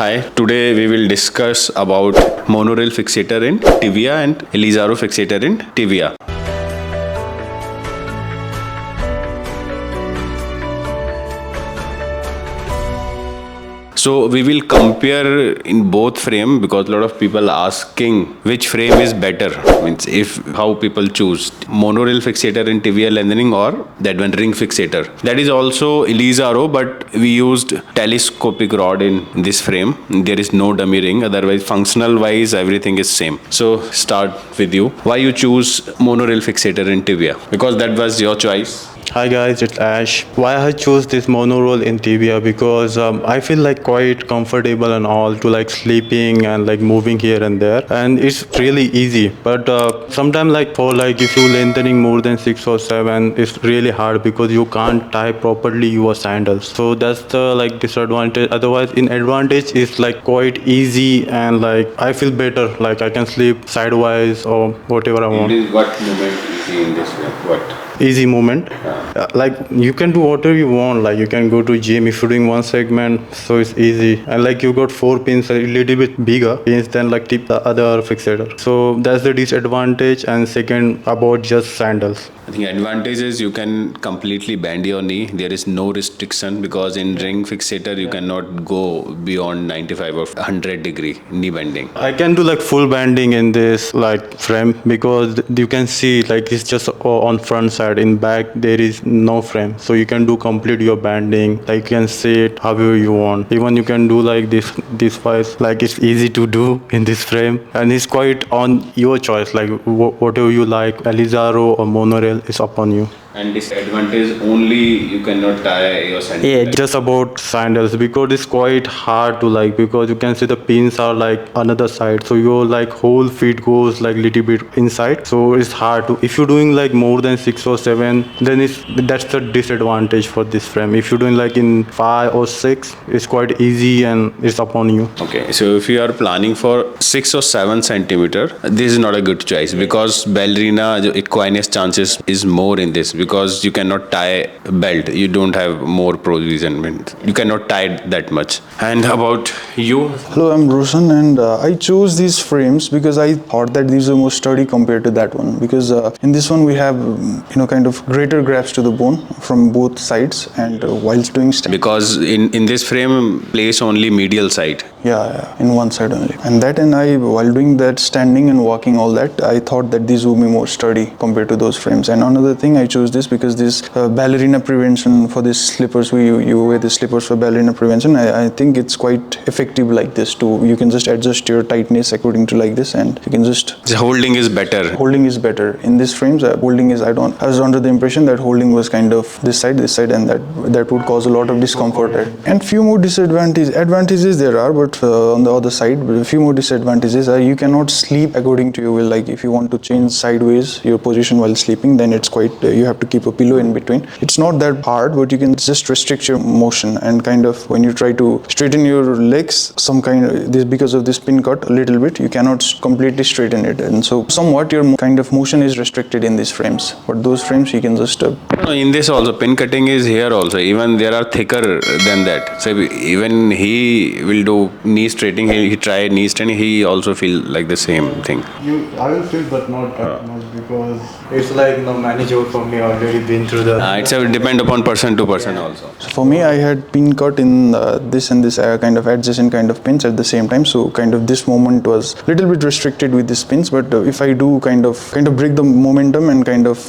Hi, today we will discuss about monorail fixator in tibia and Ilizarov fixator in tibia. So we will compare in both frame because a lot of people asking which frame is better, means if how people choose monorail fixator in tibia lengthening or that one ring fixator. That is also Ilizarov, but we used telescopic rod in this frame. There is no dummy ring, otherwise functional wise everything is same. So start with you. Why you choose monorail fixator in tibia? Because that was your choice. Hi guys, it's Ash. Why I chose this monoroll in tibia because I feel like quite comfortable and all to like sleeping and like moving here and there, and it's really easy. But sometimes like for like if you lengthening more than 6 or 7, it's really hard because you can't tie properly your sandals. So that's the like disadvantage. Otherwise, in advantage it's like quite easy and like I feel better. Like I can sleep sidewise or whatever I want. What movement easy in this way? What? Easy movement. Like you can do whatever you want. Like you can go to gym if you're doing one segment, so it's easy. And like you got 4 pins, a little bit bigger pins than like the other fixator. So that's the disadvantage. And second, about just sandals. I think advantage is you can completely bend your knee. There is no restriction because in ring fixator you cannot go beyond 95 or 100 degree knee bending. I can do like full bending in this like frame because you can see like it's just on front side. In back there is no frame, so you can do complete your bending. Like you can sit however you want. Even you can do like this wise. Like it's easy to do in this frame, and it's quite on your choice. Like whatever you like, Ilizarov or monorail, is upon you. And disadvantage only you cannot tie your sandals. Yeah, just about sandals because it's quite hard to like because you can see the pins are like another side, so your like whole feet goes like little bit inside, so it's hard to if you're doing like more than 6 or 7, then that's the disadvantage for this frame. If you're doing like in 5 or 6, it's quite easy and it's upon you. Okay, so if you are planning for 6 or 7 centimeter, this is not a good choice because ballerina equinus chances is more in this because you cannot tie belt. You don't have more provision. You cannot tie that much. And about you? Hello, I'm Roshan, and I chose these frames because I thought that these are more sturdy compared to that one. Because in this one we have, kind of greater grabs to the bone from both sides, and whilst doing because in this frame place only medial side. Yeah, in one side only. And while doing that standing and walking all that, I thought that these would be more sturdy compared to those frames. And another thing, I chose this because this ballerina prevention for these slippers, you wear the slippers for ballerina prevention. I think it's quite effective like this too. You can just adjust your tightness according to like this, and you can just... The holding is better. Holding is better. In these frames, holding is, I was under the impression that holding was kind of this side, and that would cause a lot of discomfort. And few more advantages there are, but on the other side, but a few more disadvantages are you cannot sleep according to your will. Like if you want to change sideways your position while sleeping, then it's quite you have to keep a pillow in between. It's not that hard, but you can just restrict your motion, and kind of when you try to straighten your legs, because of this pin cut a little bit, you cannot completely straighten it, and so somewhat your kind of motion is restricted in these frames. But those frames you can just in this also pin cutting is here also. Even there are thicker than that. So even he will do knee straightening, he try knee straightening, he also feel like the same thing. I will feel, but not that much because it's like manageable for me. Already been through the. It's a depend upon person to person also. So for me, I had pin cut in this and this kind of adjacent kind of pins at the same time. So kind of this moment was little bit restricted with these pins. But if I do kind of break the momentum and kind of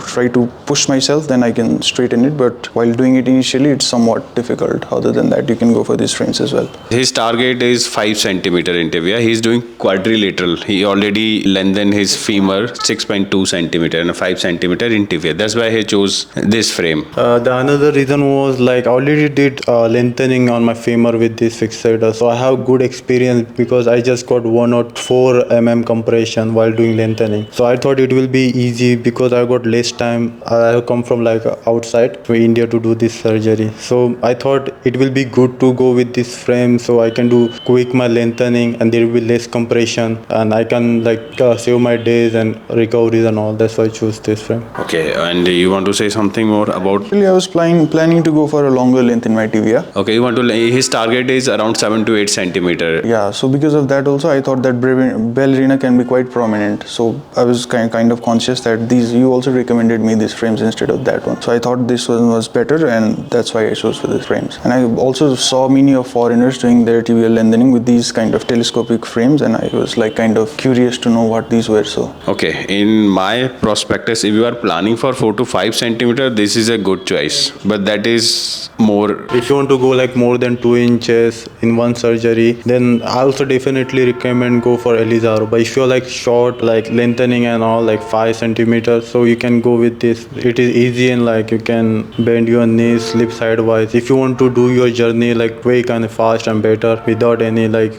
try to push myself, then I can straighten it. But while doing it initially, it's somewhat difficult. Other than that, you can go for these frames as well. His target is 5 centimeter in tibia. He's doing quadrilateral. He already lengthened his femur 6.2 centimeter and 5 centimeter in tibia. That's why he chose this frame. The another reason was like I already did lengthening on my femur with this fixator, so I have good experience because I just got 1 or 4 mm compression while doing lengthening. So I thought it will be easy because I got less time. I have come from like outside to India to do this surgery, so I thought it will be good to go with this frame so I can do quick my lengthening and there will be less compression and I can like save my days and recoveries and all. That's why I choose this frame. Okay, and you want to say something more about? Actually, I was planning to go for a longer length in my tibia. Okay, you want to. His target is around 7 to 8 centimeter. Yeah, so because of that also, I thought that ballerina can be quite prominent. So I was kind of conscious that you also recommended me these frames instead of that one. So I thought this one was better, and that's why I chose for these frames. And I also saw many of foreigners doing their tibial lengthening with these kind of telescopic frames, and I was like kind of curious to know what these were. So Okay, in my prospectus, if you are planning for 4 to 5 centimeter, this is a good choice. But that is more. If you want to go like more than 2 inches in one surgery, then I also definitely recommend go for Ilizarov. But if you're like short, like lengthening and all, like 5 centimeters, so you can go with this. It is easy and like you can bend your knees, slip sidewise. If you want to do your journey like quick and fast and better without any like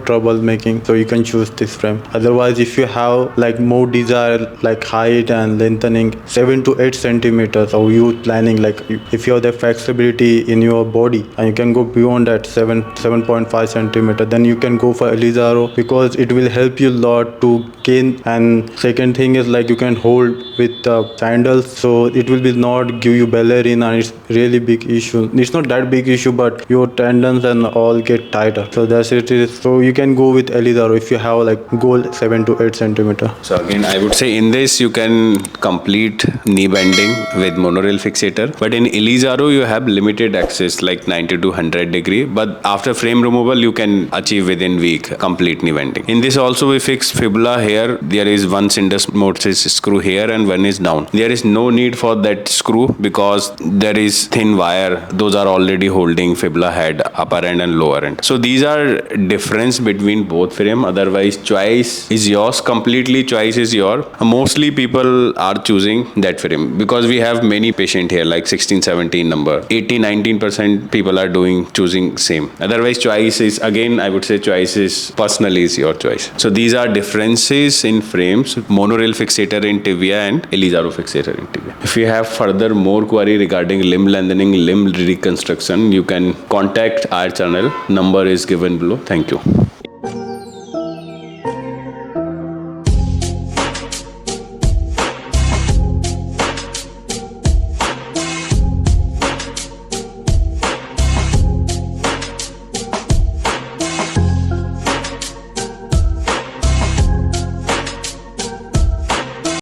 trouble making, so you can choose this frame. Otherwise, if you have like more desire like height and lengthening 7 to 8 centimeters, or you planning like if you have the flexibility in your body and you can go beyond that 7.5 centimeter, then you can go for Ilizarov because it will help you a lot to gain. And second thing is like you can hold with sandals, so it will be not give you ballerina, and it's really big issue. It's not that big issue, but your tendons and all get tighter. So that's it is. So you can go with Ilizarov if you have like goal 7 to 8 centimeter. So again, I would say in this you can complete knee bending with monorail fixator, but in Ilizarov you have limited access like 90 to 100 degree, but after frame removal you can achieve within week complete knee bending. In this also we fix fibula here. There is one syndesmosis screw here and one is down. There is no need for that screw because there is thin wire. Those are already holding fibula head, upper end and lower end. So these are difference between both frame. Otherwise choice is yours, completely choice is yours. Mostly people are choosing that frame because we have many patient here like 16, 17 number. 80-19% people are choosing same. Otherwise choice is, again I would say choice is personally is your choice. So these are differences in frames, monorail fixator in tibia and Ilizarov fixator in tibia. If you have further more query regarding limb lengthening, limb reconstruction, you can contact our channel. Number is given below. Thank you.